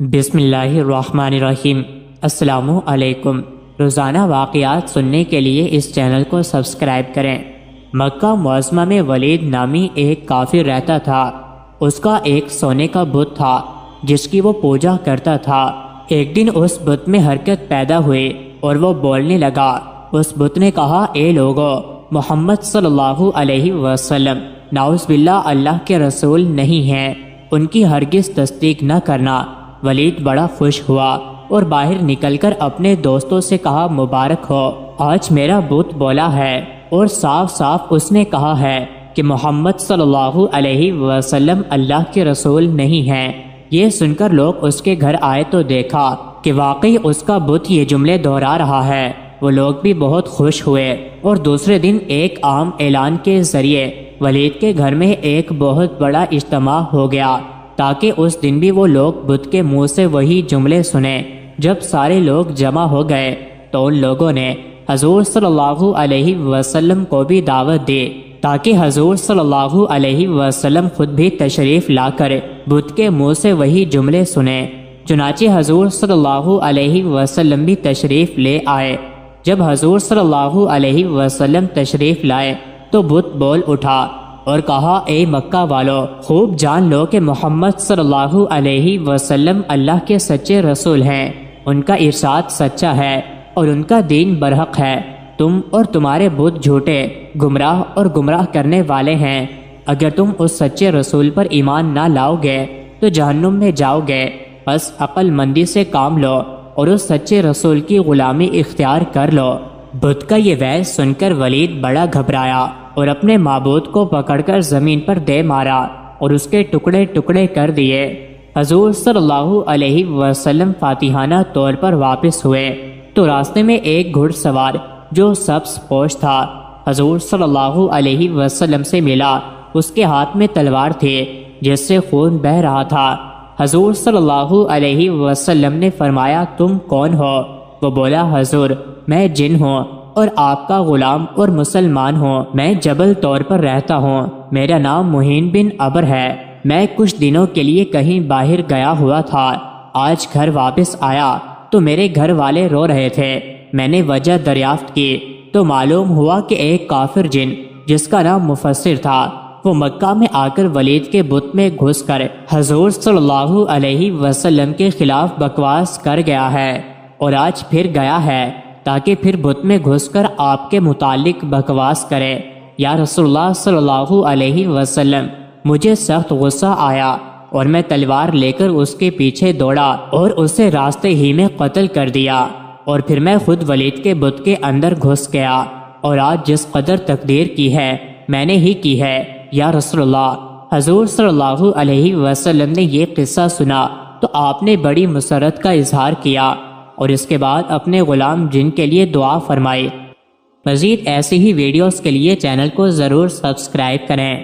بسم اللہ الرحمن الرحیم۔ السلام علیکم۔ روزانہ واقعات سننے کے لیے اس چینل کو سبسکرائب کریں۔ مکہ معظمہ میں ولید نامی ایک کافر رہتا تھا۔ اس کا ایک سونے کا بت تھا جس کی وہ پوجا کرتا تھا۔ ایک دن اس بت میں حرکت پیدا ہوئی اور وہ بولنے لگا۔ اس بت نے کہا، اے لوگو، محمد صلی اللہ علیہ وسلم نعوذ باللہ اللہ کے رسول نہیں ہیں، ان کی ہرگز تصدیق نہ کرنا۔ ولید بڑا خوش ہوا اور باہر نکل کر اپنے دوستوں سے کہا، مبارک ہو، آج میرا بت بولا ہے اور صاف صاف اس نے کہا ہے کہ محمد صلی اللہ علیہ وسلم اللہ کے رسول نہیں ہیں۔ یہ سن کر لوگ اس کے گھر آئے تو دیکھا کہ واقعی اس کا بت یہ جملے دہرا رہا ہے۔ وہ لوگ بھی بہت خوش ہوئے اور دوسرے دن ایک عام اعلان کے ذریعے ولید کے گھر میں ایک بہت بڑا اجتماع ہو گیا تاکہ اس دن بھی وہ لوگ بت کے منہ سے وہی جملے سنیں۔ جب سارے لوگ جمع ہو گئے تو ان لوگوں نے حضور صلی اللہ علیہ وسلم کو بھی دعوت دی تاکہ حضور صلی اللہ علیہ وسلم خود بھی تشریف لا کر بت کے منہ سے وہی جملے سنیں۔ چنانچہ حضور صلی اللہ علیہ وسلم بھی تشریف لے آئے۔ جب حضور صلی اللہ علیہ وسلم تشریف لائے تو بت بول اٹھا اور کہا، اے مکہ والو، خوب جان لو کہ محمد صلی اللہ علیہ وسلم اللہ کے سچے رسول ہیں۔ ان کا ارشاد سچا ہے اور ان کا دین برحق ہے۔ تم اور تمہارے بت جھوٹے، گمراہ اور گمراہ کرنے والے ہیں۔ اگر تم اس سچے رسول پر ایمان نہ لاؤ گے تو جہنم میں جاؤ گے۔ بس عقل مندی سے کام لو اور اس سچے رسول کی غلامی اختیار کر لو۔ بت کا یہ وعظ سن کر ولید بڑا گھبرایا اور اپنے معبود کو پکڑ کر زمین پر دے مارا اور اس کے ٹکڑے ٹکڑے کر دیے۔ حضور صلی اللہ علیہ وسلم فاتحانہ طور پر واپس ہوئے تو راستے میں ایک گھڑ سوار جو سبز پوش تھا حضور صلی اللہ علیہ وسلم سے ملا۔ اس کے ہاتھ میں تلوار تھی جس سے خون بہہ رہا تھا۔ حضور صلی اللہ علیہ وسلم نے فرمایا، تم کون ہو؟ وہ بولا، حضور، میں جن ہوں اور آپ کا غلام اور مسلمان ہوں۔ میں جبل طور پر رہتا ہوں۔ میرا نام مہین بن عبر ہے۔ میں کچھ دنوں کے لیے کہیں باہر گیا ہوا تھا۔ آج گھر واپس آیا تو میرے گھر والے رو رہے تھے۔ میں نے وجہ دریافت کی تو معلوم ہوا کہ ایک کافر جن جس کا نام مفسر تھا وہ مکہ میں آ کر ولید کے بت میں گھس کر حضور صلی اللہ علیہ وسلم کے خلاف بکواس کر گیا ہے اور آج پھر گیا ہے تاکہ پھر بت میں گھس کر آپ کے متعلق بکواس کرے۔ یا رسول اللہ صلی اللہ علیہ وسلم، مجھے سخت غصہ آیا اور میں تلوار لے کر اس کے پیچھے دوڑا اور اسے راستے ہی میں قتل کر دیا، اور پھر میں خود ولید کے بت کے اندر گھس گیا، اور آج جس قدر تقدیر کی ہے میں نے ہی کی ہے۔ یا رسول اللہ، حضور صلی اللہ علیہ وسلم نے یہ قصہ سنا تو آپ نے بڑی مسرت کا اظہار کیا اور اس کے بعد اپنے غلام جن کے لیے دعا فرمائی۔ مزید ایسی ہی ویڈیوز کے لیے چینل کو ضرور سبسکرائب کریں۔